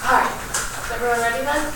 Alright, is everyone ready then?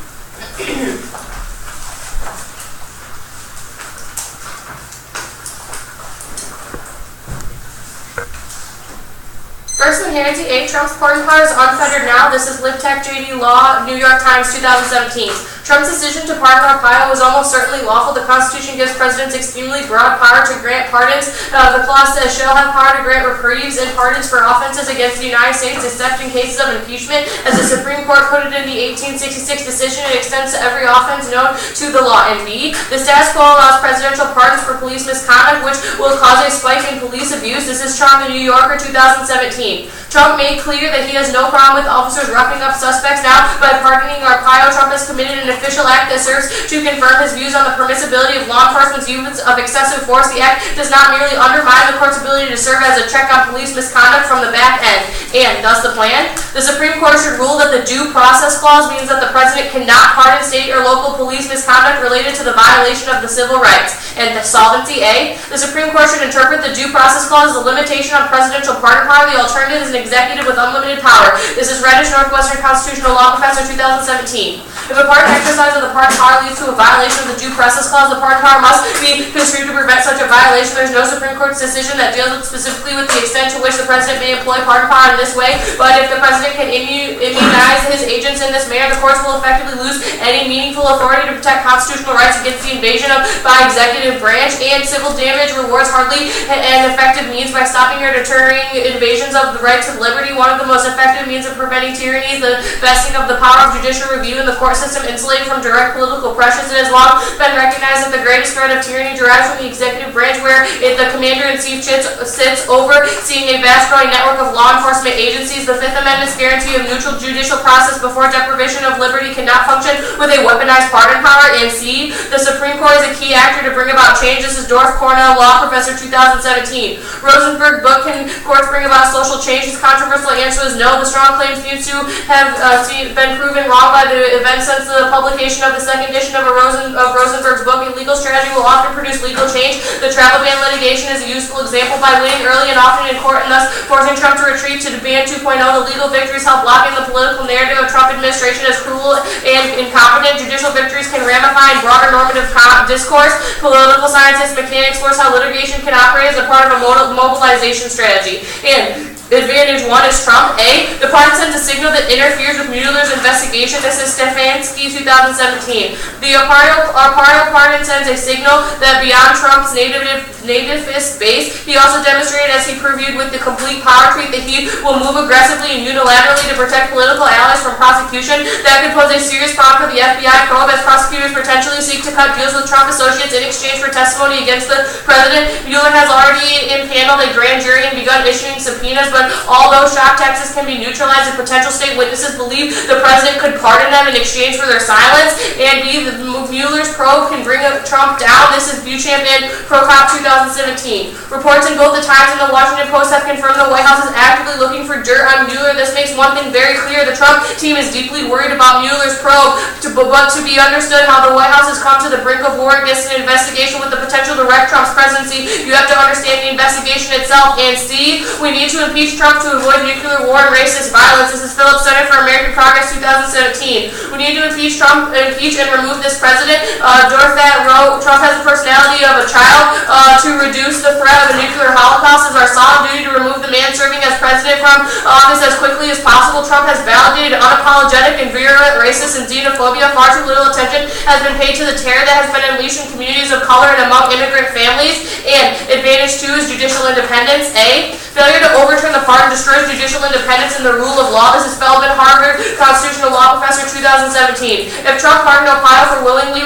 First inherency A, Trump's pardon power is unfettered now. This is LibTech JD Law, New York Times, 2017. Trump's decision to pardon Arpaio was almost certainly lawful. The Constitution gives presidents extremely broad power to grant pardons. The clause says shall have power to grant reprieves and pardons for offenses against the United States, except in cases of impeachment. As the Supreme Court put it in the 1866 decision, it extends to every offense known to the law. And B, the status quo allows presidential pardons for police misconduct, which will cause a spike in police abuse. This is Trump in New Yorker, 2017. Trump made clear that he has no problem with officers roughing up suspects. Now, by pardoning Arpaio, Trump has committed an official act that serves to confirm his views on the permissibility of law enforcement's use of excessive force. The act does not merely undermine the court's ability to serve as a check on police misconduct from the back end. And thus the plan? The Supreme Court should rule that the due process clause means that the president cannot pardon state or local police misconduct related to the violation of the civil rights. And the solvency A, the Supreme Court should interpret the due process clause as a limitation on presidential pardon power. The alternative is an executive with unlimited power. This is Reddish, Northwestern Constitutional Law Professor, 2017. If a pardon exercise of the pardon power leads to a violation of the due process clause, the pardon power must be construed to prevent such a violation. There is no Supreme Court's decision that deals specifically with the extent to which the president may employ pardon power in this way, but if the president can immunize his agents in this manner, the courts will effectively lose any meaningful authority to protect constitutional rights against the invasion by executive branch, and civil damage rewards hardly an effective means by stopping or deterring invasions of the rights of liberty. One of the most effective means of preventing tyranny is the vesting of the power of judicial review in the court system, insulated from direct political pressures. It has long been recognized that the greatest threat of tyranny derives from the executive branch, where the commander-in-chief sits overseeing a vast growing network of law enforcement agencies. The Fifth Amendment's guarantee of neutral judicial process before deprivation of liberty cannot function with a weaponized pardon power. And C, the Supreme Court is a key actor to bring about change. This is Dorf Cornell, Law Professor, 2017. Rosenberg book, Can Courts Bring About Social Change? His controversial answer is no. The strong claims seem to have been proven wrong by the events since the publication of the second edition of Rosenberg's book. A legal strategy will often produce legal change. The travel ban litigation is a useful example. By winning early and often in court and thus forcing Trump to retreat to the ban 2.0, the legal victories help blocking the political narrative of Trump administration as cruel and incompetent. Judicial victories can ramify in broader normative discourse. Political scientists McCann explores how litigation can operate as a part of a mobilization strategy. And advantage 1 is Trump. A, the pardon sends a signal that interferes with Mueller's investigation. This is Stefanski, 2017. The Arpaio pardon sends a signal that beyond Trump's nativist base, he also demonstrated, as he previewed with the complete power tweet, that he will move aggressively and unilaterally to protect political allies from prosecution. That could pose a serious problem for the FBI probe, as prosecutors potentially seek to cut deals with Trump associates in exchange for testimony against the president. Mueller has already impaneled a grand jury and begun issuing subpoenas, but although shock taxes can be neutralized and potential state witnesses believe the president could pardon them in exchange for their silence. And B, Mueller's probe can bring Trump down. This is Beauchamp and Prokop, 2017. Reports in both the Times and the Washington Post have confirmed the White House is actively looking for dirt on Mueller. This makes one thing very clear: the Trump team is deeply worried about Mueller's probe. But to be understood how the White House has come to the brink of war against an investigation with the potential to wreck Trump's presidency, you have to understand the investigation itself. And C, we need to impeach Trump to avoid nuclear war and racist violence. This is Phillips, Center for American Progress, 2017. We need to impeach and remove this president. Dorfat wrote, Trump has the personality of a child. To reduce the threat of a nuclear holocaust is our solemn duty to remove the man serving as president from office as quickly as possible. Trump has validated unapologetic and virulent racist and xenophobia. Far too little attention has been paid to the terror that has been unleashed in communities of color and among immigrant families. And advantage 2 is judicial independence. A, failure to overturn the pardon destroys judicial independence and the rule of law. This is Feldman, Harvard Constitutional Law Professor, 2017. If Trump pardoned Ohio for willingly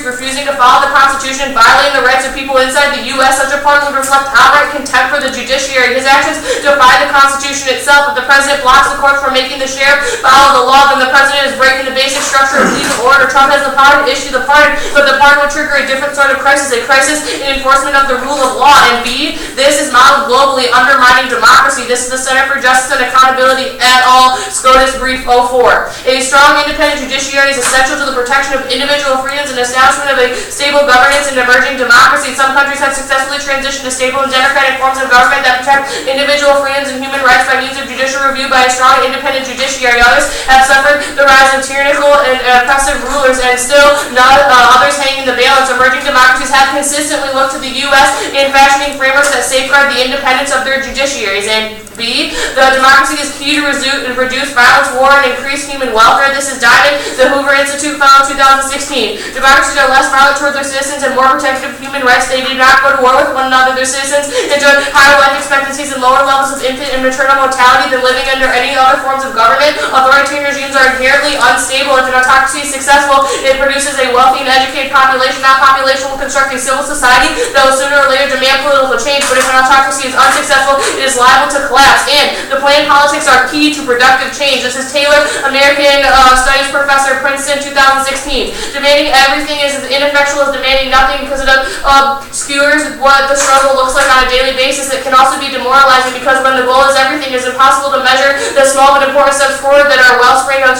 refusing to follow the Constitution, violating the rights of people inside the U.S., such a pardon would reflect outright contempt for the judiciary. His actions defy the Constitution itself. If the president blocks the court from making the sheriff follow the law, then the president is breaking the basic structure of legal order. Trump has the power to issue the pardon, but the pardon would trigger a different sort of crisis, a crisis in enforcement of the rule of law. And B, this is modeled globally, undermining democracy. This is the Center for Justice and Accountability et al. SCOTUS Brief 04. A strong, independent judiciary is essential to the protection of individual freedoms and establishment of a stable governance in emerging democracy. Some countries have successfully transitioned to stable and democratic forms of government that protect individual freedoms and human rights by means of judicial review by a strong, independent judiciary. Others have suffered the rise of tyrannical and oppressive rulers, and still others hanging in the balance. Emerging democracies have consistently looked to the U.S. in fashioning frameworks that safeguard the independence of their judiciaries. And B, the democracy is key to reduce violence, war, and increase human welfare. This is Diamond, the Hoover Institute found in 2016. Democracies are less violent toward their citizens and more protective of human rights. They do not go to war with one another. Their citizens enjoy higher life expectancies and lower levels of infant and maternal mortality than living under any other forms of government. Authoritarian regimes are inherently unstable. If an autocracy is successful, it produces a wealthy and educated population. That population will construct a civil society that will sooner or later demand political change. But if an autocracy is unsuccessful, it is liable to collapse. And the planned politics are key to productive change. This is Taylor, American Studies Professor, Princeton, 2016. Demanding everything is as ineffectual as demanding nothing because it obscures what the struggle looks like on a daily basis. It can also be demoralizing because when the goal is everything, it is impossible to measure the small but important steps forward that are wellspring of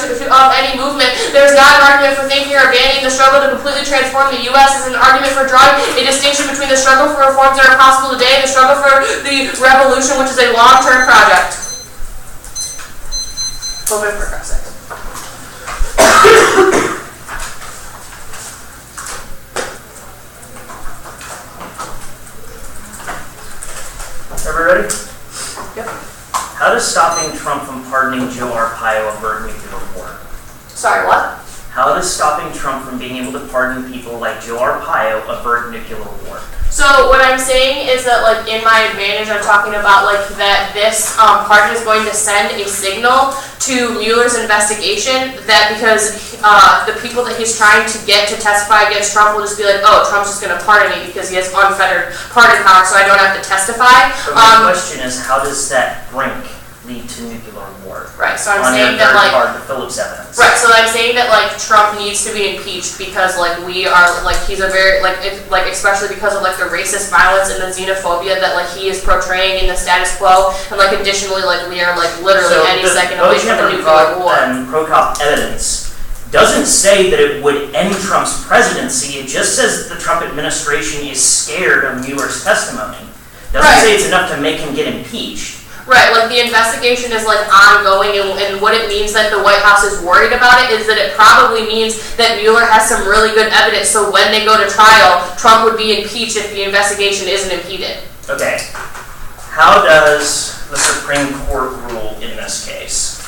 any movement. There is not an argument for thinking or abandoning the struggle to completely transform the U.S. It is an argument for drawing a distinction between the struggle for reforms that are possible today and the struggle for the revolution, which is a long-term project. Open for cross-sex. Everybody ready? Yep. How does stopping Trump from pardoning Joe Arpaio avert nuclear war? Sorry, what? How does stopping Trump from being able to pardon people like Joe Arpaio avert nuclear war? So what I'm saying is that, like, in my advantage, I'm talking about, like, that this pardon is going to send a signal to Mueller's investigation that because the people that he's trying to get to testify against Trump will just be like, oh, Trump's just going to pardon me because he has unfettered pardon power, so I don't have to testify. But my question is, how does that brink lead to nuclear war? Right, so I'm saying that, like, the Phillips evidence. Right, so I'm saying that, like, Trump needs to be impeached because, like, we are, like, he's a very, like, especially because of, like, the racist violence and the xenophobia that, like, he is portraying in the status quo, and, like, additionally, like, we are, like, literally any second away from the nuclear war. Pro-cop evidence doesn't say that it would end Trump's presidency. It just says that the Trump administration is scared of Mueller's testimony. It doesn't say it's enough to make him get impeached. Right, like the investigation is like ongoing, and what it means that the White House is worried about it is that it probably means that Mueller has some really good evidence, so when they go to trial, Trump would be impeached if the investigation isn't impeded. Okay. How does the Supreme Court rule in this case?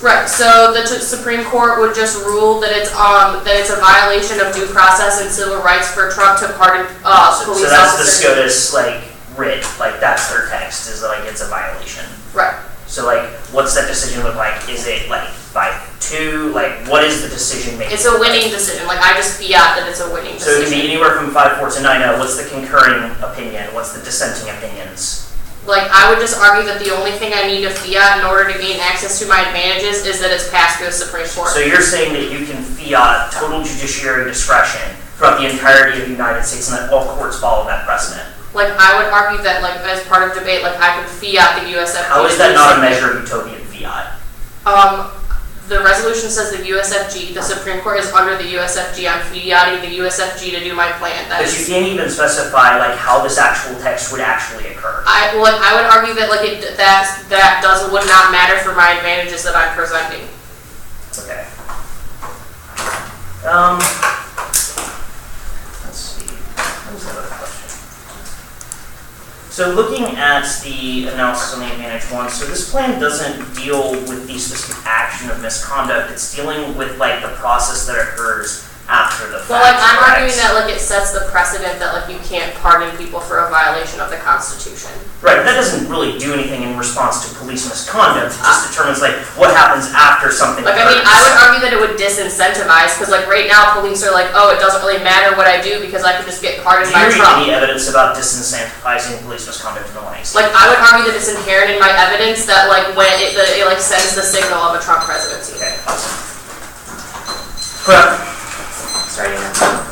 Right, so the Supreme Court would just rule that it's a violation of due process and civil rights for Trump to pardon police officers. So that's the SCOTUS, like, writ, like, that's their text, is like it's a violation. Right. So, like, what's that decision look like? Is it, like, 5-2? Like, what is the decision making? It's a winning decision. Like, I just fiat that it's a winning decision. So it can be anywhere from 5-4 to 9-0. What's the concurring opinion? What's the dissenting opinions? Like, I would just argue that the only thing I need to fiat in order to gain access to my advantages is that it's passed through the Supreme Court. So you're saying that you can fiat total judiciary discretion throughout the entirety of the United States and that all courts follow that precedent? Like, I would argue that, like, as part of debate, like, I could fiat the USFG. How is that not a measure of utopian fiat? The resolution says the USFG, the Supreme Court is under the USFG. I'm fiating the USFG to do my plan. But you can't even specify, like, how this actual text would actually occur. I would argue that, like, would not matter for my advantages that I'm presenting. Okay. Let's see. What was the other question? So looking at the analysis on the advantage one, so this plan doesn't deal with the specific action of misconduct. It's dealing with, like, the process that occurs after the fact. Well, like, I'm arguing that, like, it sets the precedent that, like, you can't pardon people for a violation of the Constitution. Right, that doesn't really do anything in response to police misconduct. It just determines like what happens after something Like, occurs. I mean, I would argue that it would disincentivize, because like right now police are like, oh, it doesn't really matter what I do because I can just get pardoned by Do you read Trump. any evidence about disincentivizing police misconduct in the likes? Like, I would argue that it's inherent in my evidence that like when it like sends the signal of a Trump presidency. Okay, awesome. Correct. Starting now.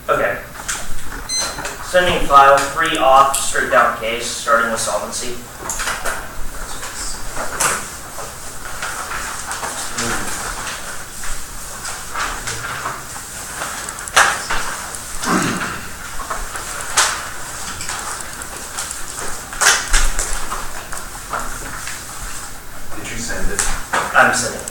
Okay. Sending file 3 off, straight down case, starting with solvency. Did you send it? I'm sending it.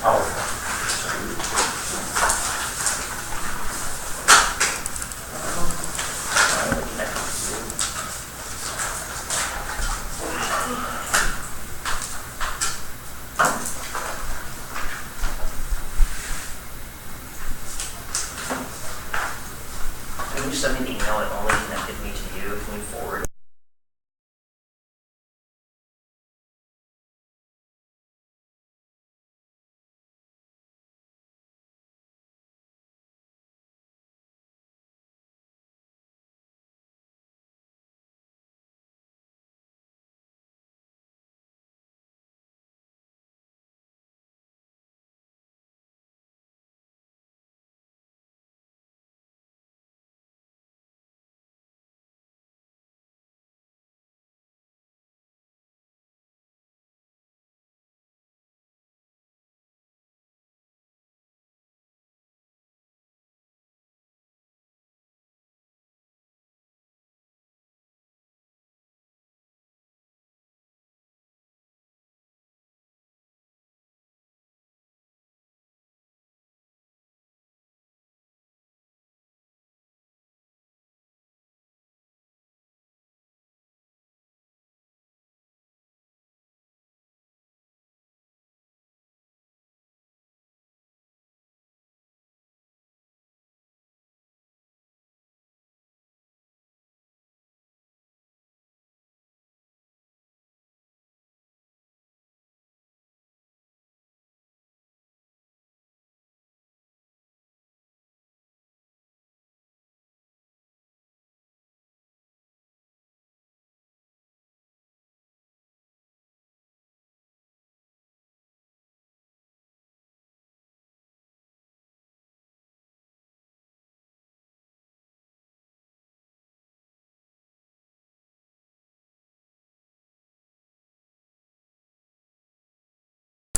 Can you send me the email that only connected me to you? Can you forward?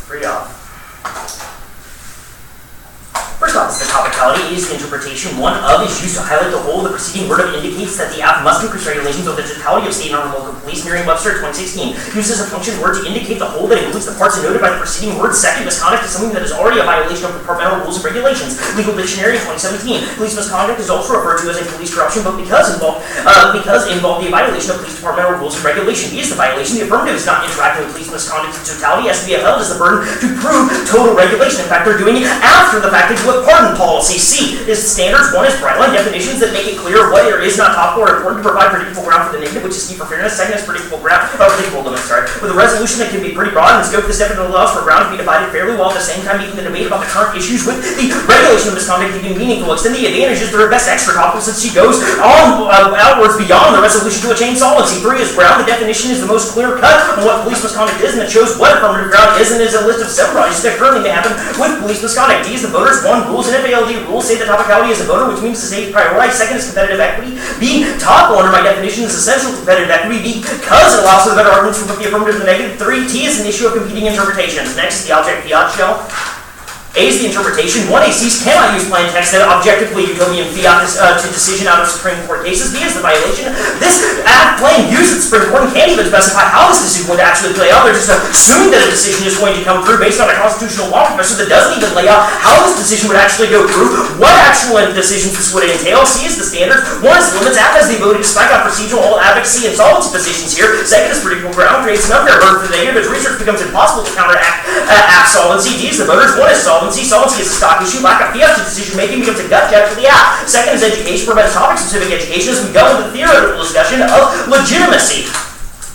Free off. First off, is the topicality, is the interpretation. One of is used to highlight the whole. The preceding word of indicates that the app must increase regulations of the totality of state and local police. Merriam-Webster 2016 uses a function word to indicate the whole that includes the parts denoted by the preceding word. Second, misconduct is something that is already a violation of departmental rules and regulations. Legal Dictionary 2017. Police misconduct is also referred to as a police corruption, but because involved the violation of police departmental rules and regulations. B is the violation. The affirmative is not interacting with police misconduct in totality. Has to be upheld as the burden to prove total regulation. In fact, they're doing it after the fact. With pardon policy. C is standards. 1 is bright line definitions that make it clear what there is not topical or important to provide predictable ground for the negative, which is key for fairness. Second is predictable limits, with a resolution that can be pretty broad and scope. This definitely allows for ground to be divided fairly well, at the same time making the debate about the current issues with the regulation of misconduct even meaningful. Extend the advantages to her best extra topical since she goes on outwards beyond the resolution to attain solvency. 3 is ground. The definition is the most clear cut on what police misconduct is, and it shows what affirmative ground is, and is a list of several issues that currently may happen with police misconduct. D is the voters. 1 rules and FALD topicality rules say that topicality is a voter, which means to say prioritize. Second is competitive equity. B, topical under my definition is essential competitive equity. B, because it allows for the better arguments for both the affirmative and the negative. 3, T is an issue of competing interpretations. Next is the object fiat shell. A is the interpretation. 1, ACs cannot use plain text that objectively utopian fiat to decision out of Supreme Court cases. B is the violation. This plain use of the Supreme Court can't even specify how this decision would actually play out. They're just assuming that a decision is going to come through based on a constitutional law professor that doesn't even lay out how this decision would actually go through, what actual decisions this would entail. C is the standard. 1 is the limits. F has the ability to strike out procedural advocacy and solvency positions here. Second is predictable ground, creates an unfair burden for the negative. As research becomes impossible to counteract solvency. D is the voters. 1 is solvency. Solvency is a stock issue. Lack of fiat to decision-making becomes a gut check for the app. Second is education, prevents topic-specific education as we go into the theoretical discussion of legitimacy.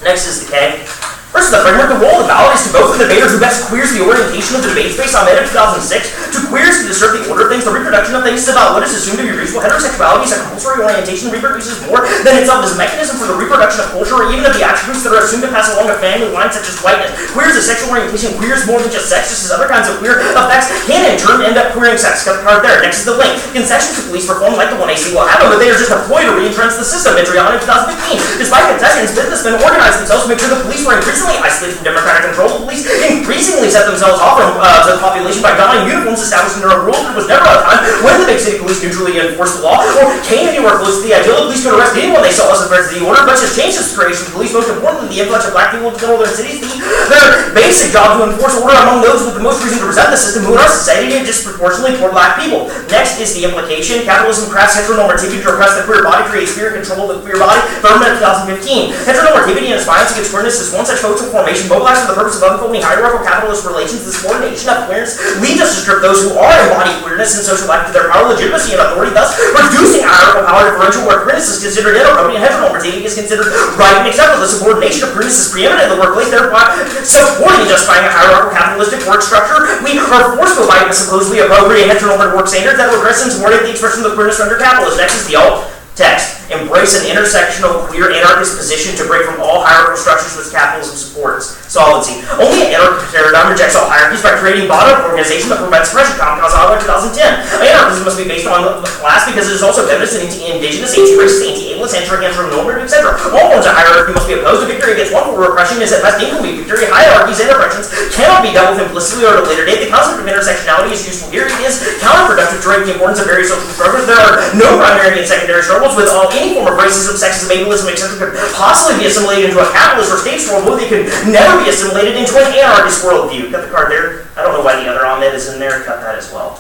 Next is the K. First, the framework, the role of the ballot is to vote for the debater who best queers the orientation of the debate space on May 2006, to queers to disturb the order of things, the reproduction of things is about what is assumed to be reasonable. Heterosexuality is a compulsory orientation, reproduces more than itself as a mechanism for the reproduction of culture or even of the attributes that are assumed to pass along a family line, such as whiteness. Queers is sexual orientation, queers more than just sex, just as other kinds of queer effects can in turn end up queering sex. Got the card there. Next is the link. Concessions to police reform, like the one AC will happen, but they are just a ploy to re-entrench the system. Adriana in 2015. Despite concessions, businessmen organized themselves to make sure the police were increasingly isolated from democratic control. The police increasingly set themselves off from to the population by donning uniforms established in their own rules. There was never a time when the big city police neutrally enforced the law or came anywhere close to the ideal. The police could arrest anyone they saw as a threat to the order. Much has changed since the creation of the police. Most importantly, the influx of black people to control their cities. Their basic job to enforce order among those with the most reason to resent the system who in our society are disproportionately poor black people. Next is the implication. Capitalism crafts heteronormativity to oppress the queer body, creates fear and control of the queer body. Government of 2015. Heteronormativity and its violence against queerness is one such social formation mobilized for the purpose of unfolding hierarchical capitalist relations. This subordination of queerness leads us to strip those who are embodied queerness in social life to their power, legitimacy, and authority, thus reducing hierarchical power differential where queerness is considered inappropriate and heteronormativity is considered right and acceptable. The subordination of queerness is preeminent in the workplace, therefore supporting and justifying a hierarchical capitalistic work structure. We are forced to abide by supposedly appropriate heteronormative work standards that regress and subordinate the expression of the queerness under capitalism. Next is the alt text. Embrace an intersectional, queer, anarchist position to break from all hierarchical structures which capitalism supports. Solvency. Only an anarchist paradigm rejects all hierarchies by creating bottom-up organization that prevents oppression. Comcast Auto 2010. Anarchism must be based on class because it is also feminist and anti-indigenous, anti-racist, anti-ableist, anti-heteronormative, etc. All forms of hierarchy must be opposed. A victory against one form of repression is at best incomplete victory. Hierarchies and oppressions cannot be dealt with implicitly or at a later date. The concept of intersectionality is useful here. It is counterproductive to rate the importance of various social struggles. There are no primary and secondary struggles with any form of racism, sexism, ableism, etc. could possibly be assimilated into a capitalist or state's worldview. They could never be assimilated into an anarchist worldview. Cut the card there. I don't know why the other Ahmed is in there. Cut that as well.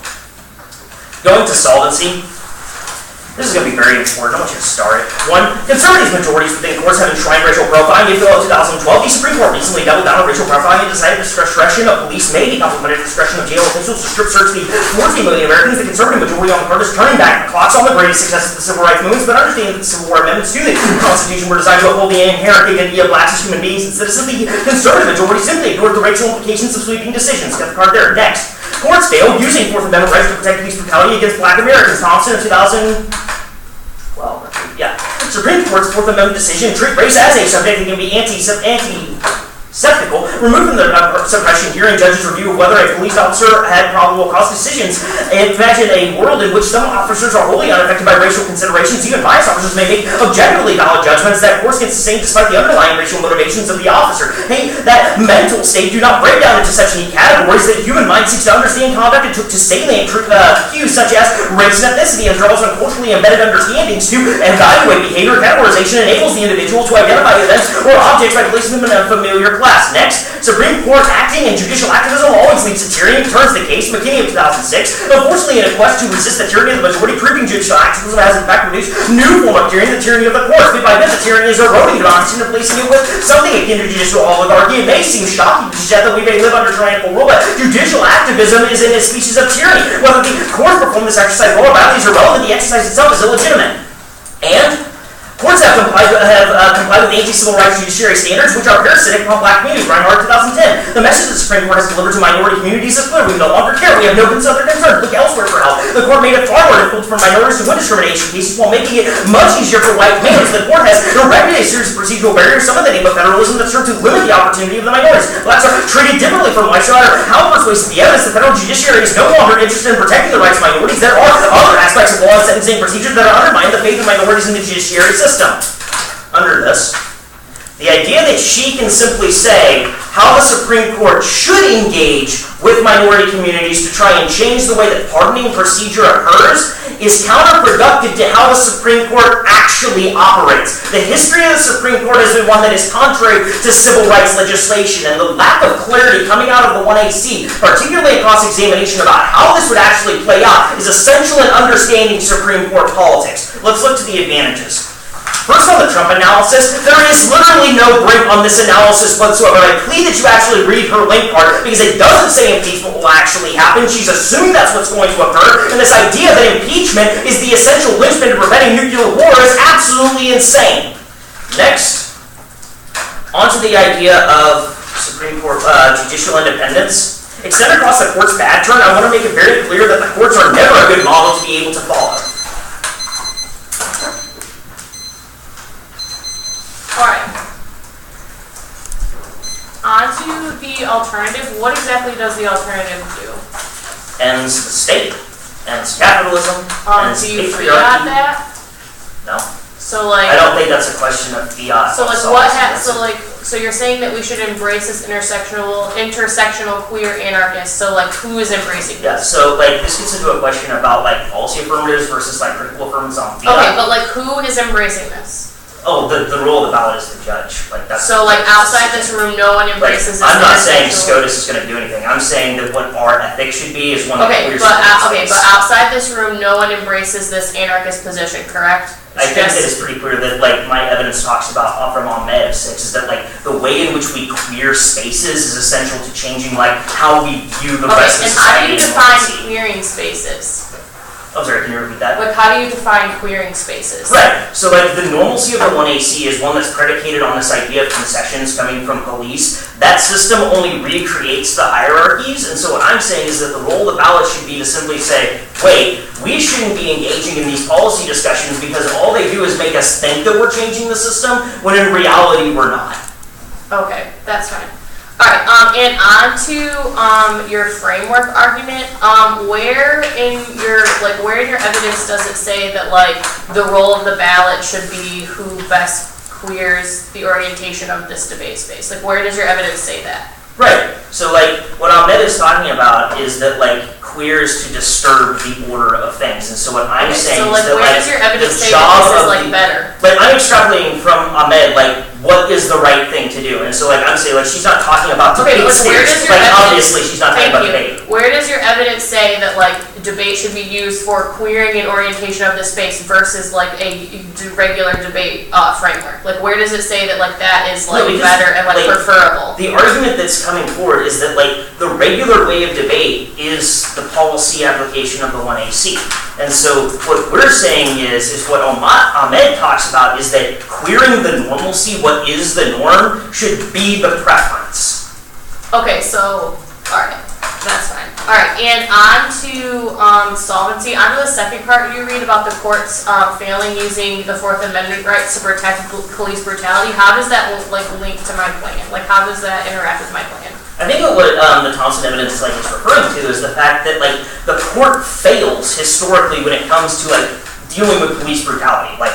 Going to solvency. This is going to be very important. I want you to start it. 1. Conservative majorities within courts have enshrined racial profiling. In 2012, the Supreme Court recently doubled down on racial profiling and decided discretion of police may be complemented with discretion of jail officials to strip search the 14 million Americans. The conservative majority on the court is turning back the clocks on the greatest success of the civil rights movements, but understanding that the Civil War amendments to the Constitution were designed to uphold the inherent dignity of blacks as human beings and citizens. The conservative majority simply ignored the racial implications of sweeping decisions. Got the card there. Next. Courts failed using Fourth Amendment rights to protect police brutality against black Americans. Thompson in 2012. Supreme Court's Fourth Amendment decision treat race as a subject that can be anti-septical, removed from the suppression hearing judge's review of whether a police officer had probable cause decisions. Imagine a world in which some officers are wholly unaffected by racial considerations. Even biased officers may make objectively valid judgments that courts can sustain despite the underlying racial motivations of the officer. Hey, that mental state do not break down into such neat categories that human mind seeks to understand conduct and to salient cues such as race and ethnicity and draws on culturally embedded understandings to evaluate behavior. Categorization enables the individual to identify events or objects by placing them in a familiar class. Next, Supreme Court acting and judicial activism always leads to tyranny. Turns the case. McKinney of 2006. Unfortunately, in a quest to resist the tyranny of the majority, creeping judicial activism has in fact produced new form of tyranny, the tyranny of the courts. Bit by bit, the tyranny is eroding democracy and replacing it with something akin to judicial oligarchy. It may seem shocking to suggest that we may live under tyrannical rule, but judicial activism is in a species of tyranny. Whether the courts perform this exercise well or badly is irrelevant. The exercise itself is illegitimate. And courts courts have complied with anti-civil rights judiciary standards, which are parasitic upon black communities. Reinhardt, 2010. The message that the Supreme Court has delivered to minority communities is clear. We no longer care. We have no other concerns. Look elsewhere for help. The court made it far more difficult for minorities to win discrimination cases while making it much easier for white males. The court has erected a series of procedural barriers, some in the name of federalism, that serve to limit the opportunity of the minorities. Blacks are treated differently from whites. No matter how persuasive the evidence, the federal judiciary is no longer interested in protecting the rights of minorities. There are other aspects of law and sentencing procedures that undermine the faith of minorities in the judiciary system. Under this, the idea that she can simply say how the Supreme Court should engage with minority communities to try and change the way that pardoning procedure occurs is counterproductive to how the Supreme Court actually operates. The history of the Supreme Court has been one that is contrary to civil rights legislation, and the lack of clarity coming out of the 1AC, particularly in cross-examination about how this would actually play out, is essential in understanding Supreme Court politics. Let's look to the advantages. First, on the Trump analysis, there is literally no break on this analysis whatsoever. I plead that you actually read her link part, because it doesn't say impeachment will actually happen. She's assuming that's what's going to occur, and this idea that impeachment is the essential linchpin to preventing nuclear war is absolutely insane. Next, onto the idea of Supreme Court judicial independence. Extended across the court's bad turn, I want to make it very clear that the courts are never a good model to be able to follow. Alright. On to the alternative. What exactly does the alternative do? Ends the state, ends capitalism, ends do you patriarchy. fiat that? No. So like, I don't think that's a question of fiat. so like so you're saying that we should embrace this intersectional queer anarchist. So like, who is embracing Yeah, this? so like this gets into a question about like policy affirmatives versus like critical affirmatives on fiat. Okay, but like, who is embracing this? Oh, the role of the ballot is the judge. Like that's So like, outside this room, no one embraces this. I'm not saying intersectional- SCOTUS is going to do anything. I'm saying that what our ethics should be is one Okay, that but outside this room, no one embraces this anarchist position, correct? I think that it's pretty clear that like my evidence talks about from Ahmed 6 is that like the way in which we queer spaces is essential to changing like how we view the rest of and how do society. you define queering spaces? Oh, sorry, can you repeat that? Like, how do you define queering spaces? Right. So, like, the normalcy of the 1AC is one that's predicated on this idea of concessions coming from police. That system only recreates the hierarchies, and so what I'm saying is that the role of the ballot should be to simply say, wait, we shouldn't be engaging in these policy discussions because all they do is make us think that we're changing the system, when in reality we're not. Okay, that's fine. Alright, and on to your framework argument, where in your evidence does it say that like the role of the ballot should be who best queers the orientation of this debate space? Like, where does your evidence say that? Right. So like what Ahmed is talking about is that like queers to disturb the order of things, and so what I'm saying so like, is that where like does your evidence the say job that this is of like better? Like I'm extrapolating from Ahmed like what is the right thing to do, and so like I'm saying like she's not talking about debate space. Like obviously she's not talking about debate. Where does your evidence say that like debate should be used for queering and orientation of this space versus like a regular debate framework? Like where does it say that like that is like better and like preferable? The argument that's coming forward is that like the regular way of debate is the policy application of the 1AC. And so what we're saying is what Ahmed talks about is that queering the normalcy, what is the norm, should be the preference. Okay, so, alright, that's fine. Alright, and on to solvency. On to the second part you read about the courts failing using the Fourth Amendment rights to protect police brutality. How does that like link to my plan? Like how does that interact with my plan? I think what the Thompson evidence like is referring to is the fact that like the court fails historically when it comes to like dealing with police brutality. Like,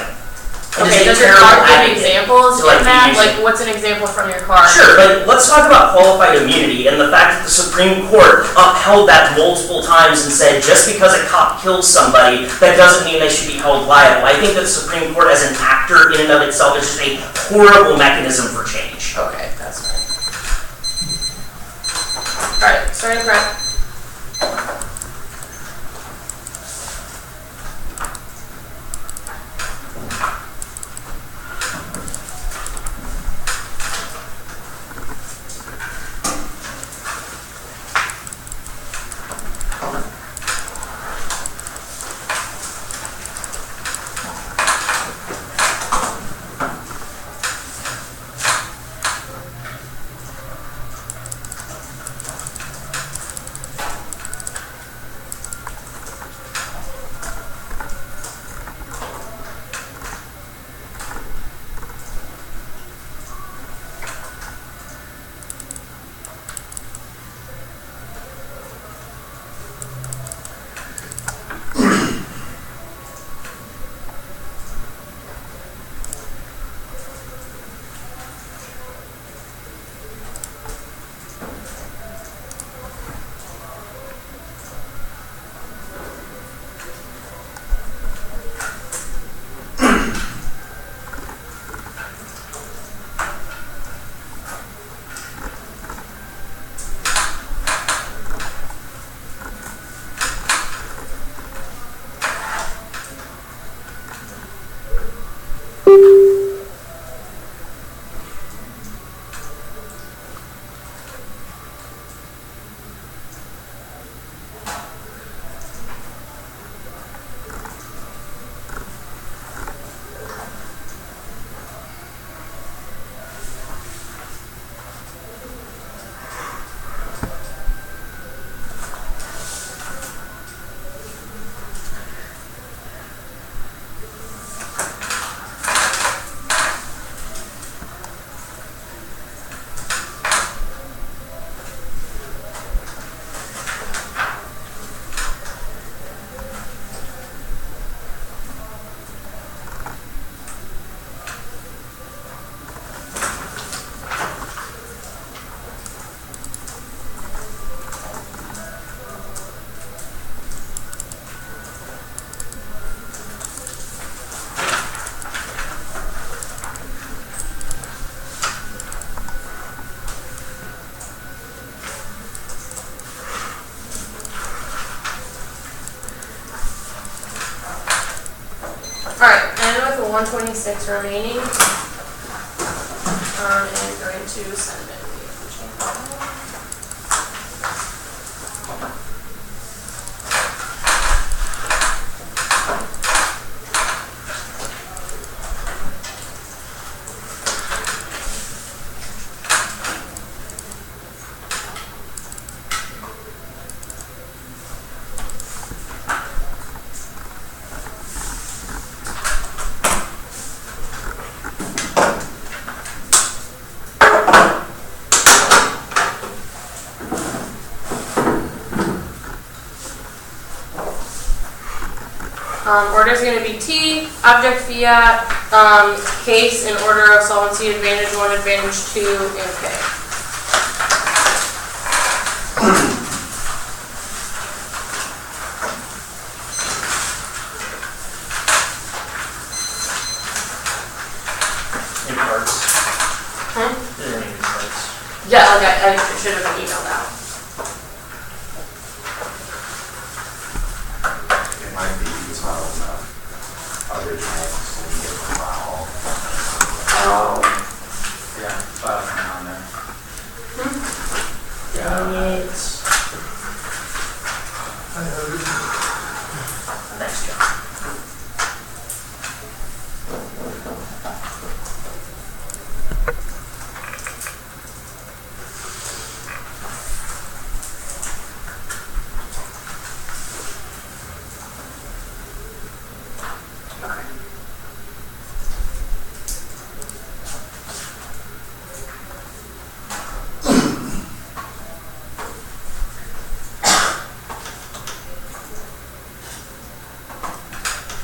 okay, does your card give examples in that? Like, what's an example from your card? Sure, like let's talk about qualified immunity and the fact that the Supreme Court upheld that multiple times and said just because a cop killed somebody, that doesn't mean they should be held liable. I think that the Supreme Court as an actor in and of itself is just a horrible mechanism for change. Okay, that's fine. Alright, starting prep. 126 remaining. And going to send it. Order is going to be T, object fiat, case in order of solvency, advantage 1, advantage 2, and K. In parts. Huh? Doesn't need parts. Yeah, okay, I should have been emailed out. It might be because originals and get them all. Oh. Yeah, file them on there. Thanks, John.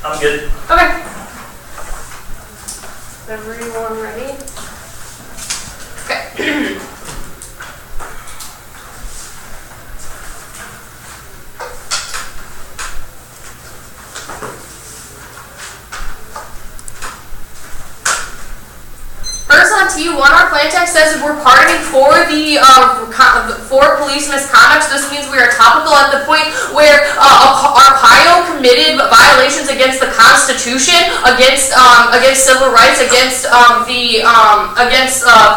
I'm good. Okay. Everyone ready? Okay. First on T1, our plan text says we're pardoning for the for police misconduct. So this means we are topical at the point where Arpaio committed violations against the Constitution, against civil rights, against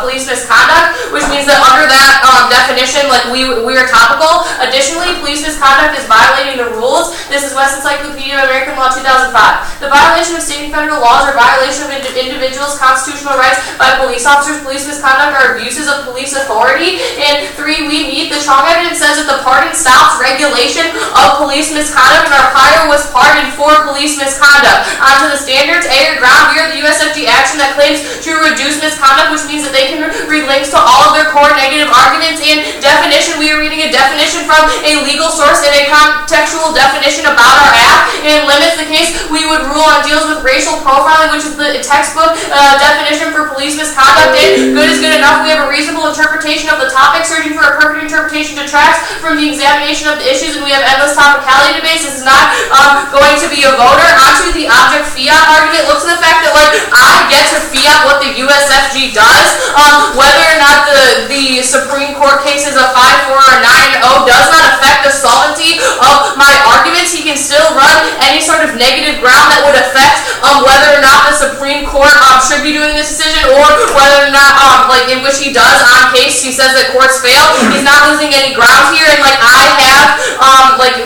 police misconduct, which means that under that definition, like we are topical. Additionally, police misconduct is violating the rules. This is West Encyclopedia of American Law 2005. The violation of state and federal laws or violation of individuals' constitutional rights by police officers, police misconduct, or abuses of police authority. And 3, we meet the strong evidence says that the pardon stops regulation of police misconduct, and Arpaio was pardoned for police misconduct. Onto the standards, A, or ground via the USFG action that claims to reduce misconduct, which means that they can read links to all of their core negative arguments. And definition, we are reading a definition from a legal source and a contextual definition about our app. And limits the case, we would rule on deals with racial profiling, which is the textbook definition for police misconduct. And good is good enough. We have a reasonable interpretation of the topic. Searching for a perfect interpretation detracts from the examination of the issues, and we have endless topicality debates. This is not going to be a voter. Onto the object fiat argument. Look to the fact that I get to fiat what the USFG does. Whether or not the Supreme Court cases of 5-4 or 9-0 does not affect the solvency of my arguments. He can still run any sort of negative ground that would affect whether or not the Supreme Court should be doing this decision, or whether or not, in which he does on case he says that courts fail. He's not losing any ground here, and I have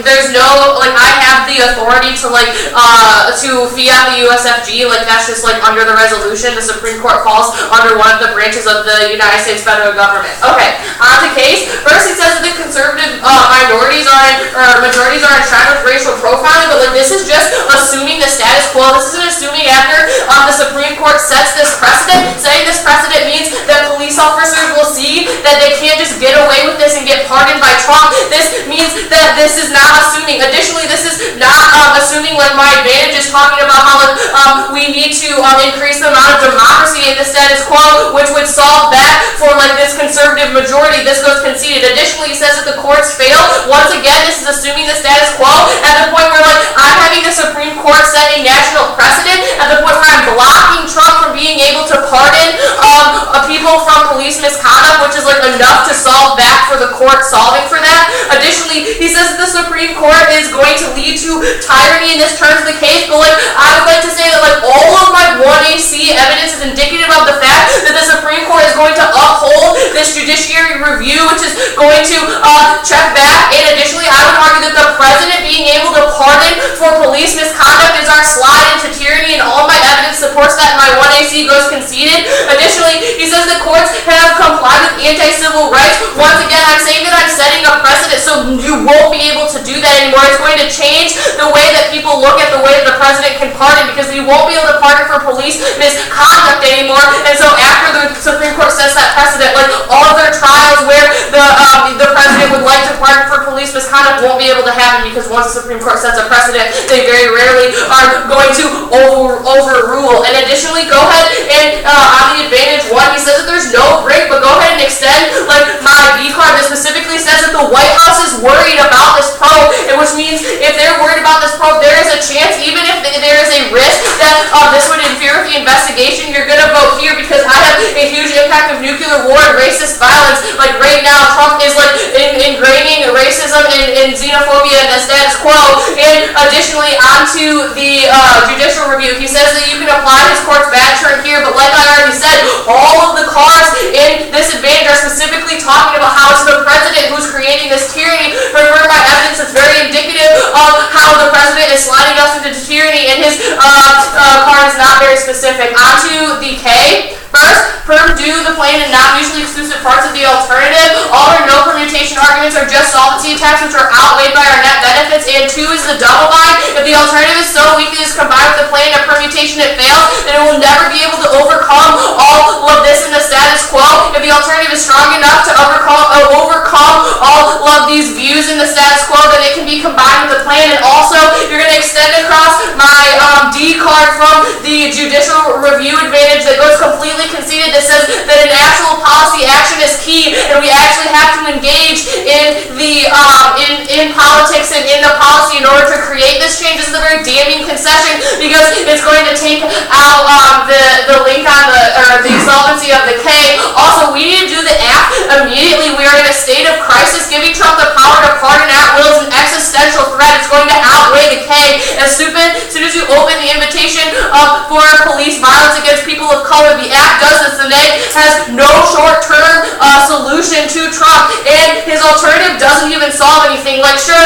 there's no I have the authority to to fiat the USFG. That's just under the resolution. The Supreme Court falls under one of the branches of the United States federal government. Okay, on to case. First, it says that the conservative majorities are enshrined with racial profiling, but this is just assuming the status quo. This isn't assuming after the Supreme Court sets this precedent. Saying this precedent means that police officers will see that they can't just get away with this and get pardoned by Trump. This means that this is not assuming. Additionally, this is not assuming my advantage is talking about how we need to increase the amount of democracy in the status quo, which would solve that for this conservative majority. This goes conceded. Additionally, he says that the courts fail. Once again, this is assuming the status quo at the point where I'm having the Supreme Court set a national precedent, at the point where I'm blocking Trump from being able to pardon people from police misconduct, which is enough to solve back for the court solving for that. Additionally, he says that the Supreme Court is going to lead to tyranny, and this turns the case, but I would like to say that all of my presidency goes conceded. Additionally, he says the courts have complied with anti-civil rights. Once again, I'm saying that I'm setting a precedent, so you won't be able to do that anymore. It's going to change the way that people look at the way that the president can pardon, because you won't be able to pardon for police misconduct anymore. And so after the Supreme Court sets that precedent, like all of their trials where the president would like to pardon for police misconduct won't be able to happen, because once the Supreme Court sets a precedent, they very rarely are going to overrule. And additionally, go ahead and on the advantage one, he says that there's no break, but go ahead and extend like my B card that specifically says that the White House is worried about this probe, and which means if they're worried about this probe, there is a chance, even if there is a risk that this would interfere with the investigation, you're going to vote here because I have a huge impact of nuclear war and racist violence. Like right now, Trump is like ingraining racism and xenophobia in the status quo. And additionally, onto the judicial review, he says that you can apply his court's bad turn here, but like I already said, all of the cars in this advantage are specifically talking about how it's the president who's creating this tyranny. For my evidence, it's very indicative of how the president is sliding us into tyranny, and his card is not very specific. Onto the K. First, perm due the plain and not mutually exclusive parts of the alternative. All or no permutation arguments are just solvency attacks, which are outweighed by our net benefits. And two is the double bind. If the alternative is so weak that it's combined with the plain and permutation it fails, then it will never be able to overcome all of this in the status quo. If the alternative is strong enough to overcome all of these views in the status quo, then it can be combined with the plain. And also, you're going to extend across my D card from the judicial review advantage that goes completely conceded, that says that an actual policy action is key, and we actually have to engage in the in politics and in the policy in order to create this change. This is a very damning concession, because it's going to take out the link on the solvency of the K. Also, we need to do the act immediately. We are in a state of crisis. Giving Trump the power to pardon at will is an existential threat. It's going to outweigh the K. As soon as you open the invitation for police violence against people of color, the act does this. The neg has no short-term solution to Trump, and his alternative doesn't even solve anything. Like, sure,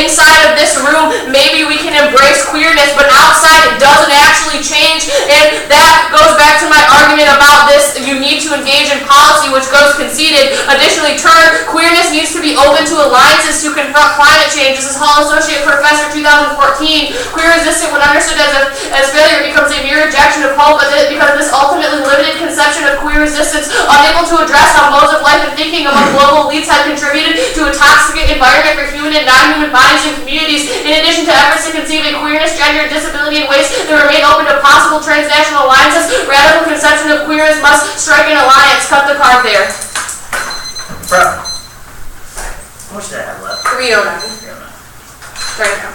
inside of this room, maybe we can embrace queerness, but outside it doesn't actually change, and that goes back to my argument about this. You need to engage in policy, which goes conceded. Additionally, queerness needs to be open to alliances to confront climate change. This is Hall Associate Professor 2014. Queer resistant, when understood as failure, becomes a mere rejection of hope, because this ultimately limited conception of queer resistance, unable to address how modes of life and thinking among global elites have contributed to a toxic environment for human and non-human bodies and communities. In addition to efforts to conceive a queerness, gender, and disability in ways that remain open to possible transnational alliances, radical conception of queerness must strike an alliance. Cut the card there. Bro, how much did I have left? 309. 309. Right now.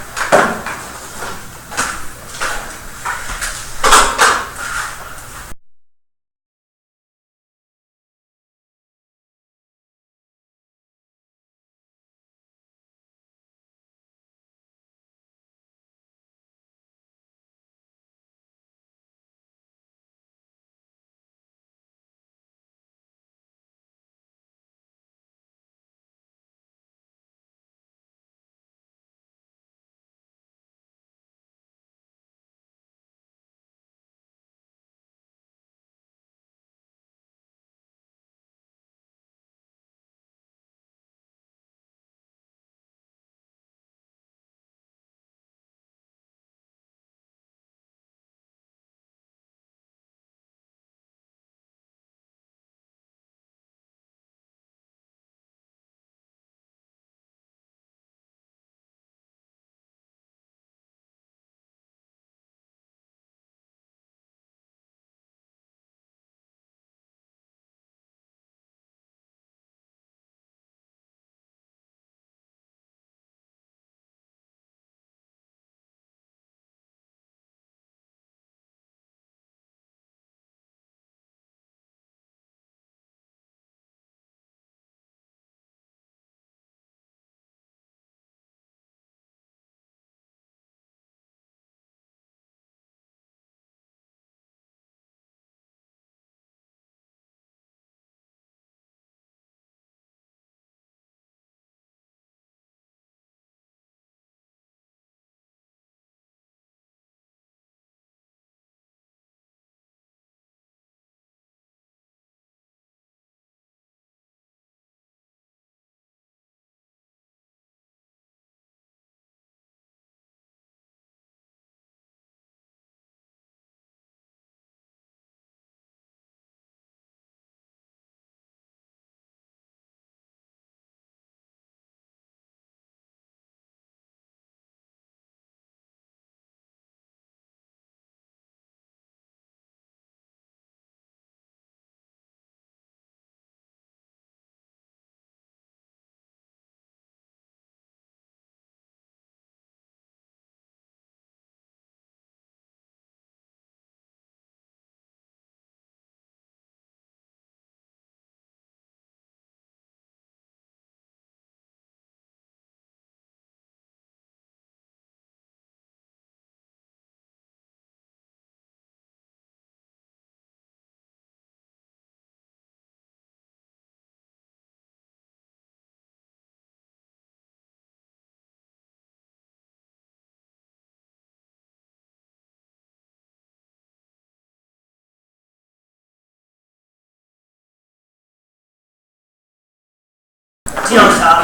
T on top,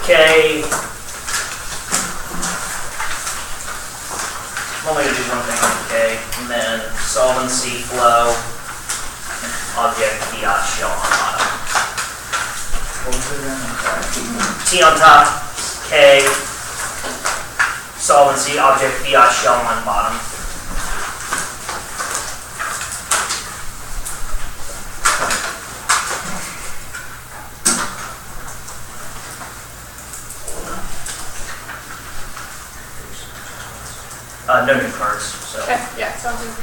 K. I'm only going to do one thing on K, and then solvency, flow, object, fiat, shell on bottom. What was it again? T on top, K, solvency, object, fiat, shell on bottom. No new cards, so. Okay, yeah, sounds good.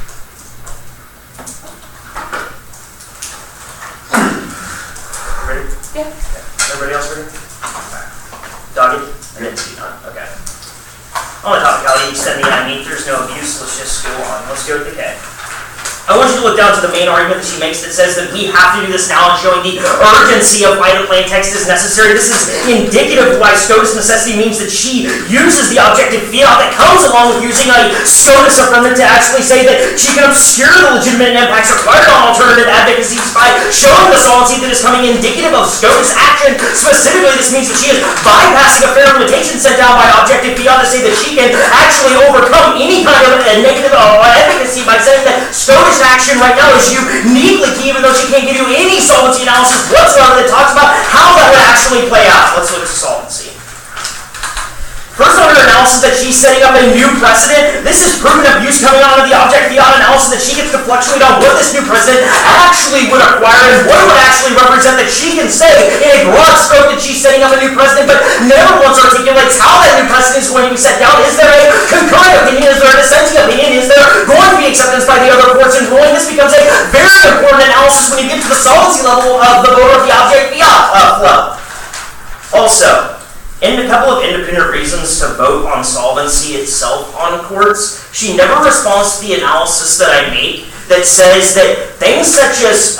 Ready? Yeah. Okay. Everybody else ready? Doggy? I didn't see none. Okay. On the topicality, extend the I mean, there's no abuse, let's just go on. Let's go with the K. I want you to look down to the main argument that she makes that says that we have to do this now and showing the urgency of why the plain text is necessary. This is indicative of why SCOTUS necessity means that she uses the objective fiat that comes along with using a SCOTUS affirmative to actually say that she can obscure the legitimate impacts required on alternative advocacies by showing the solvency that is coming indicative of SCOTUS action. Specifically, this means that she is bypassing a fair limitation set down by objective fiat to say that she can actually overcome any kind of negative advocacy by saying that SCOTUS action right now is uniquely key, even though she can't give you any solvency analysis whatsoever that talks about how that would actually play out. Let's look at solvency. First, under analysis that she's setting up a new precedent. This is proven abuse coming out of the object fiat analysis that she gets to fluctuate on what this new precedent actually would acquire and what it would actually represent, that she can say in a broad scope that she's setting up a new precedent, but never once articulates how that new precedent is going to be set down. Is there a concurrent opinion? Is there a dissenting opinion? Is there going to be acceptance by the other courts in ruling? This becomes a very important analysis when you get to the solvency level of the vote of the object fiat flow. Also, in a couple of independent reasons to vote on solvency itself on courts, she never responds to the analysis that I make that says that things such as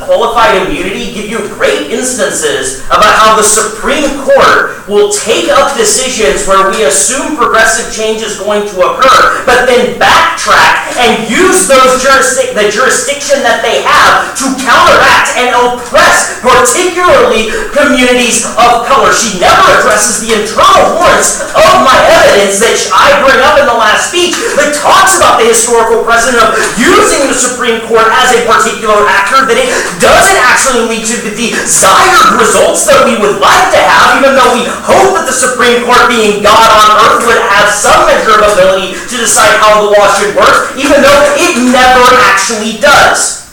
qualified immunity give you great instances about how the Supreme Court will take up decisions where we assume progressive change is going to occur, but then backtrack and use those the jurisdiction that they have to counteract and oppress particularly communities of color. She never addresses the internal warrants of my evidence that I bring up in the last speech, but talks about the historical precedent of using the Supreme Court as a particular actor, that it doesn't actually lead to the desired results that we would like to have, even though we hope that the Supreme Court, being God on earth, would have some measure of ability to decide how the law should work, even though it never actually does.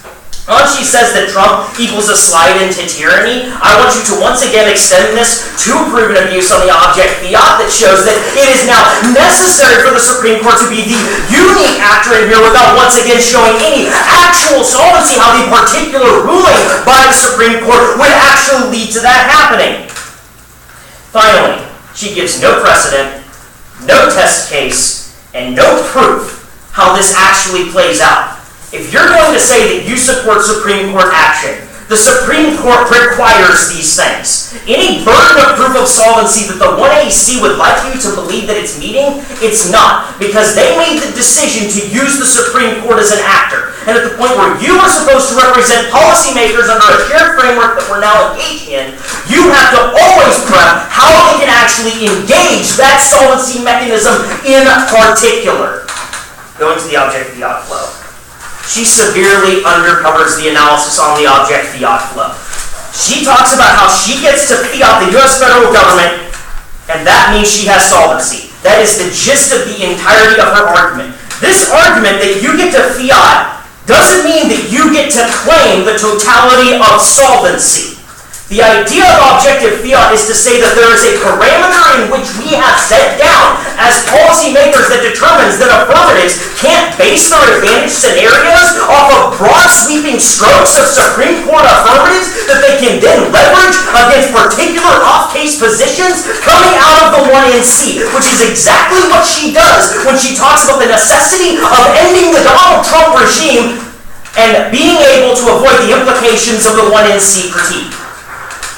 She says that Trump equals a slide into tyranny. I want you to once again extend this to proven abuse on the object fiat that shows that it is now necessary for the Supreme Court to be the unique actor in here without once again showing any actual solvency, how the particular ruling by the Supreme Court would actually lead to that happening. Finally, she gives no precedent, no test case, and no proof how this actually plays out. If you're going to say that you support Supreme Court action, the Supreme Court requires these things. Any burden of proof of solvency that the 1AC would like you to believe that it's meeting, it's not, because they made the decision to use the Supreme Court as an actor. And at the point where you are supposed to represent policymakers under a shared framework that we're now engaging in, you have to always prep how they can actually engage that solvency mechanism in particular. Going to the object fiat flow. She severely undercovers the analysis on the object fiat flow. She talks about how she gets to fiat the U.S. federal government, and that means she has solvency. That is the gist of the entirety of her argument. This argument that you get to fiat doesn't mean that you get to claim the totality of solvency. The idea of objective fiat is to say that there is a parameter in which we have set down as policymakers that determines that affirmatives can't base their advantage scenarios off of broad sweeping strokes of Supreme Court affirmatives that they can then leverage against particular off-case positions coming out of the 1NC, which is exactly what she does when she talks about the necessity of ending the Donald Trump regime and being able to avoid the implications of the 1NC critique.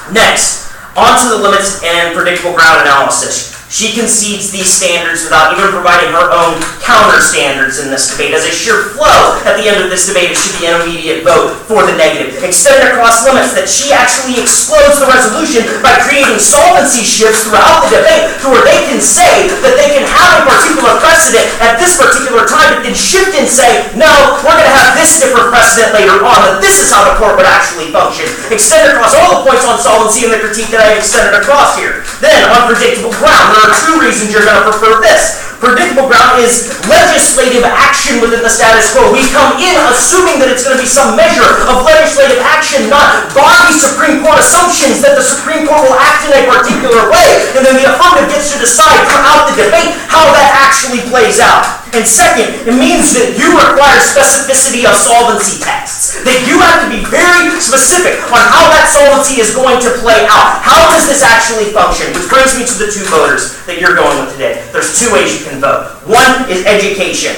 Next, on to the limits and predictable ground analysis. She concedes these standards without even providing her own counter standards in this debate. As a sheer flow, at the end of this debate, it should be an immediate vote for the negative. Extended across limits, that she actually explodes the resolution by creating solvency shifts throughout the debate to where they can say that they can have a particular precedent at this particular time, but then shift and say, no, we're going to have this different precedent later on, that this is how the court would actually function. Extended across all the points on solvency and the critique that I extended across here. Then, on predictable ground, there are two reasons you're going to prefer this. Predictable ground is legislative action within the status quo. We come in assuming that it's going to be some measure of legislative action, not body Supreme Court assumptions that the Supreme Court will act in a particular way, and then the affirmative gets to decide throughout the debate how that actually plays out. And second, it means that you require specificity of solvency tests. That you have to be very specific on how that solvency is going to play out. How does this actually function? Which brings me to the two voters that you're going with today. There's two ways you can vote. One is education.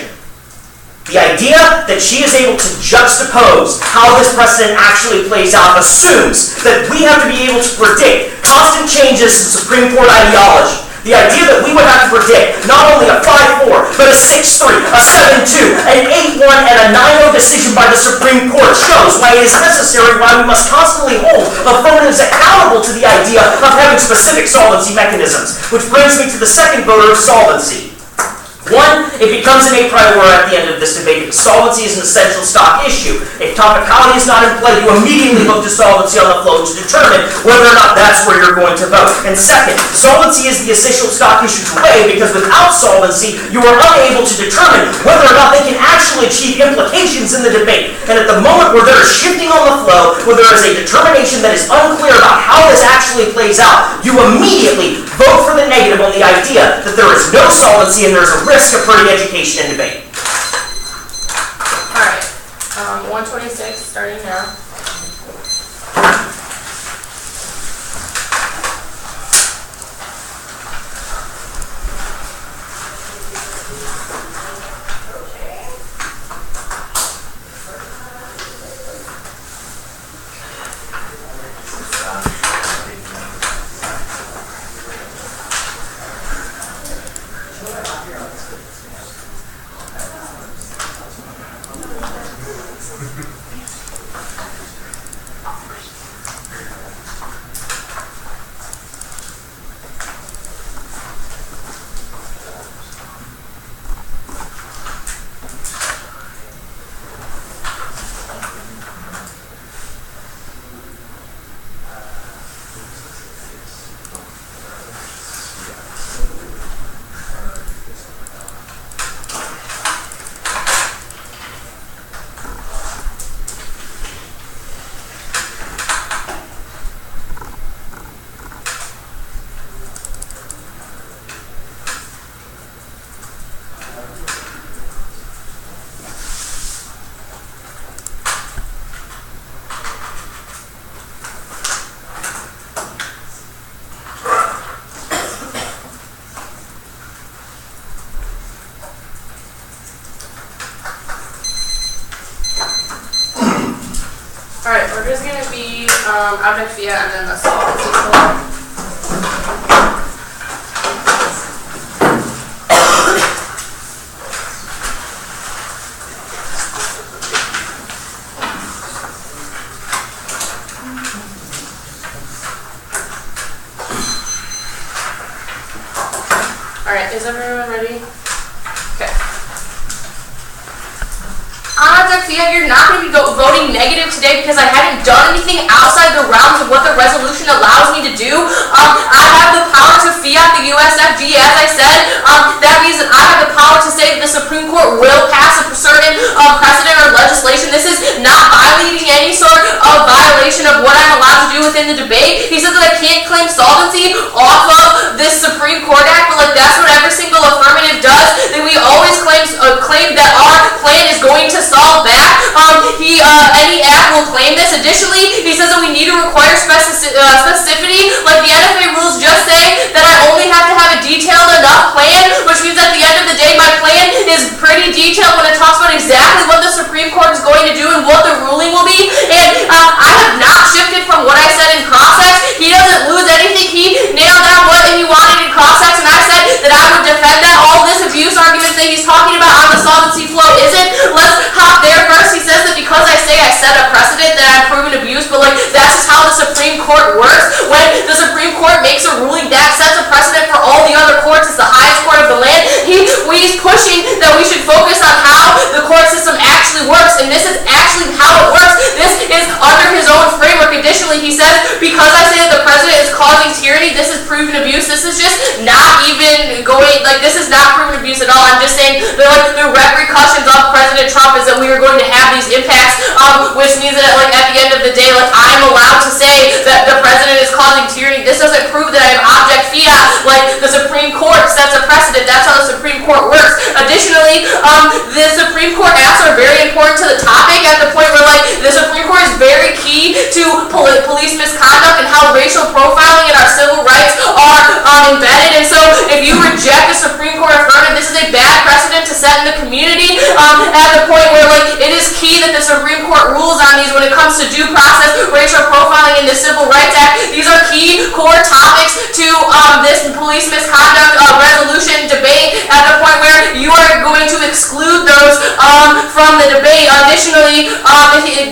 The idea that she is able to juxtapose how this precedent actually plays out assumes that we have to be able to predict constant changes in Supreme Court ideology. The idea that we would have to predict not only a 5-4, but a 6-3, a 7-2, an 8-1, and a 9-0 decision by the Supreme Court shows why it is necessary, why we must constantly hold affirmatives accountable to the idea of having specific solvency mechanisms. Which brings me to the second voter of solvency. One, it becomes an a priori at the end of this debate because solvency is an essential stock issue. If topicality is not in play, you immediately look to solvency on the flow to determine whether or not that's where you're going to vote. And second, solvency is the essential stock issue to weigh because without solvency, you are unable to determine whether or not they can actually achieve implications in the debate. And at the moment where there is shifting on the flow, where there is a determination that is unclear about how this actually plays out, you immediately vote for the negative on the idea that there is no solvency and there's a risk of hurting education and debate. Alright, 126, starting now. Alright, we're just going to be object via and then the solvency score. Alright, is everyone ready? Okay. Object via, you're not going to be voting negative today because I hadn't done anything outside the realms of what the resolution allows me to do. I have the power to fiat the USFG, as I said. That means that I have the power to say that the Supreme Court will pass a certain precedent or legislation. This is not violating any sort of violation of what I'm allowed to do within the debate. He says that I can't claim solvency off of this Supreme Court Act, but like that's what every single affirmative does. That we always claim that our plan is going to solve that. Any act will claim this. Additionally, he says that we need to require specificity. Like the NFA rules just say that I only have to have a detailed enough plan, which means at the end of the day, my plan is pretty detailed when it talks about exactly what the Supreme Court is going to do and what the ruling will be. And I have not shifted from what I said in cross-ex. He doesn't lose anything. He nailed down what he wanted in cross-ex, and I that I would defend that. All this abuse arguments that he's talking about on the solvency flow isn't. Let's hop there first. He says that because I say I set a precedent that I've proven abuse, but like that's just how the Supreme Court works. When the Supreme Court makes a ruling, that sets a precedent for all the other courts. It's the highest court of the land. He's pushing that we should focus on how the court system actually works, and this is actually how it works. This is under his own framework. Additionally, he says, because I say that the president is causing tyranny, this is proven abuse. This is just not even going, like, this is not proven abuse at all. I'm just saying that, like, the repercussions of President Trump is that we are going to have these impacts, which means that, like, at the end of the day, like, I'm allowed to say that the president is causing tyranny. This doesn't prove that I am object fiat, like the Supreme Court sets a precedent. That's how the Supreme Court works. Additionally, the Supreme Court acts are very important to the topic at the point where, like, the Supreme Court is very key to police misconduct and how racial profiling and our civil rights are embedded. And so, if you reject the Supreme Court affirmative, this is a bad precedent to set in the community. At the point where, like, it is key that the Supreme Court rules on these when it comes to due process, racial profiling, and the Civil Rights Act. These are key core topics to this police misconduct resolution debate. At the point where you are going to exclude those from the debate. Additionally,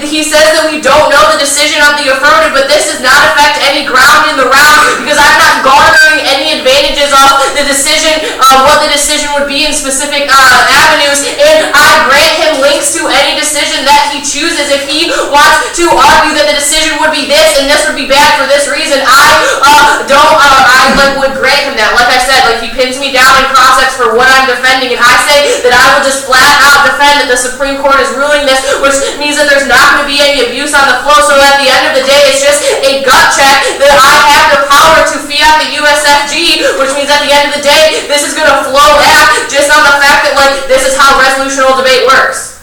he says that we don't know the decision of the affirmative, but this does not affect any ground in the round because I'm not garnering any advantages of the decision, what the decision would be in specific avenues, and I grant him links to any decision that he chooses. If he wants to argue that the decision would be this and this would be bad for this reason, I would grant him that. Like I said, like, he pins me down in cross-ex for what I'm defending, and I say that I will just flat out defend that the Supreme Court is ruling this, which means that there's not going to be any abuse on the flow. So at the end of the day, it's just a gut check that I have the power to fiat the USFG, which means at the end of the day, this is going to flow back just on the fact that, like, this is how resolutional debate works.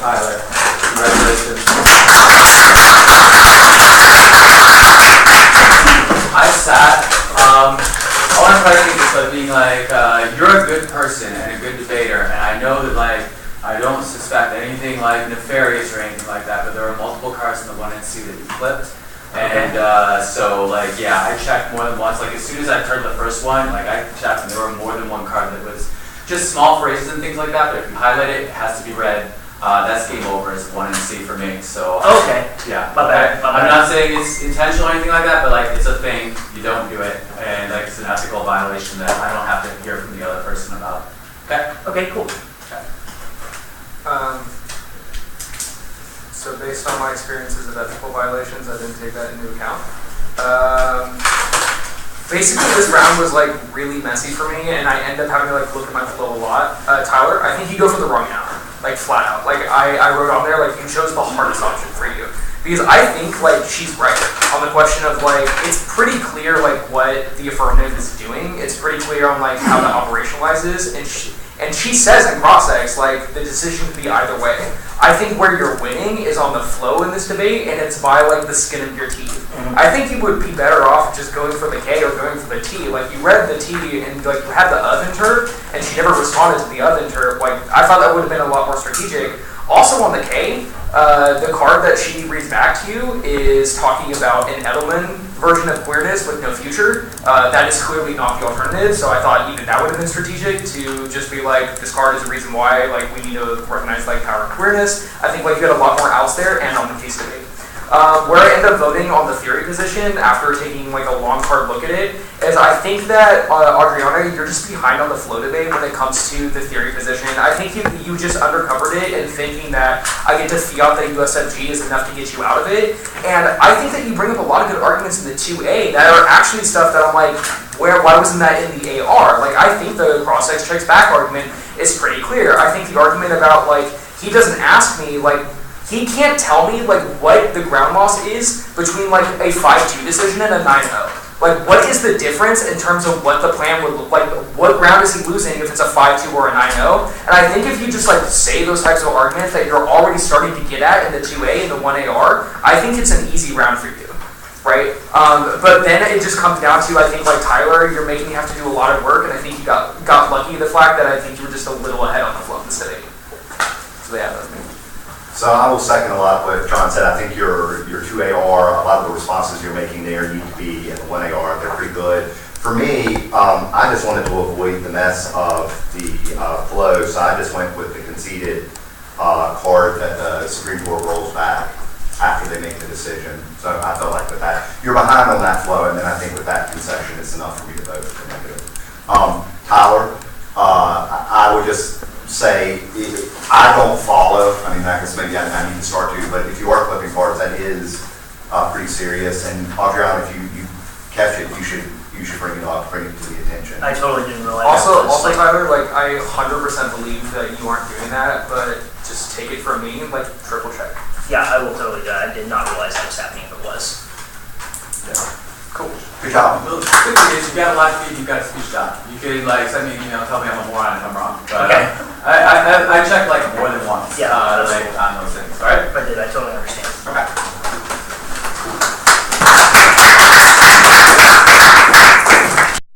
Tyler. Congratulations. I sat, I want to try to think this by being like, you're a good person and a good debater, and I know that like, I don't suspect anything like nefarious or anything like that, but there were multiple cars in the 1NC that you flipped. And so like, yeah, I checked more than once. Like as soon as I heard the first one, like I checked and there were more than one card that was just small phrases and things like that, but if you highlight it, it has to be red. That's game over as 1NC for me. So Okay. yeah. My bad. I'm not saying it's intentional or anything like that, but like it's a thing. You don't do it, and like it's an ethical violation that I don't have to hear from the other person about. Okay. Okay, cool. So based on my experiences of ethical violations, I didn't take that into account. Basically, this round was like really messy for me, and I ended up having to like look at my flow a lot. Tyler, I think you go for the wrong hour, like flat out. Like I wrote on there, like you chose the hardest option for you. Because I think like she's right on the question of like, it's pretty clear like what the affirmative is doing. It's pretty clear on like how that operationalizes, and she says in cross-ex, like, the decision could be either way. I think where you're winning is on the flow in this debate, and it's by, like, the skin of your teeth. I think you would be better off just going for the K or going for the T. Like, you read the T, and, like, you had the of inter, and she never responded to the of inter. Like, I thought that would have been a lot more strategic. Also on the K, the card that she reads back to you is talking about an Edelman version of queerness with no future. That is clearly not the alternative, so I thought even that would have been strategic to just be like, this card is the reason why, like, we need to recognize like power and queerness. I think like you had a lot more outs there and on the case debate. Where I ended up voting on the theory position after taking like a long hard look at it is I think that Adriana, you're just behind on the flow debate when it comes to the theory position. I think you just undercovered it and thinking that I get to fiat that USFG is enough to get you out of it. And I think that you bring up a lot of good arguments in the 2A that are actually stuff that I'm like, why wasn't that in the AR? Like I think the cross-ex checks back argument is pretty clear. I think the argument about like, he doesn't ask me like, he can't tell me like what the ground loss is between like a 5-2 decision and a 9-0. Like what is the difference in terms of what the plan would look like? What ground is he losing if it's a 5-2 or a 9-0? And I think if you just like say those types of arguments that you're already starting to get at in the 2A and the 1AR, I think it's an easy round for you, right? But then it just comes down to, I think like Tyler, you're making me have to do a lot of work, and I think you got lucky the fact that I think you were just a little ahead on the flow of the city. So yeah, that's me. So I will second a lot of what John said. I think your 2AR, a lot of the responses you're making there need to be in the 1AR. They're pretty good. For me, I just wanted to avoid the mess of the flow, so I just went with the conceded card that the Supreme Court rolls back after they make the decision. So I felt like with that, you're behind on that flow, and then I think with that concession, it's enough for me to vote for negative. Tyler, I would just say, I don't follow, I mean, I guess maybe I need to start to, but if you are flipping cards, that is pretty serious. And Adriana, if you catch it, you should bring it up, bring it to the attention. I totally didn't realize Also, that. Tyler, like, I 100% believe that you aren't doing that, but just take it from me, like, triple check. Yeah, I will totally do that. I did not realize that was happening if it was. Yeah. Cool. Good job. Well, the good thing is you've got a live feed, you've got a speech doc. You could like send me an email, tell me I'm a moron if I'm wrong. But, Okay. I checked like more than once. Yeah, like, on those things. All right. I did. I totally understand.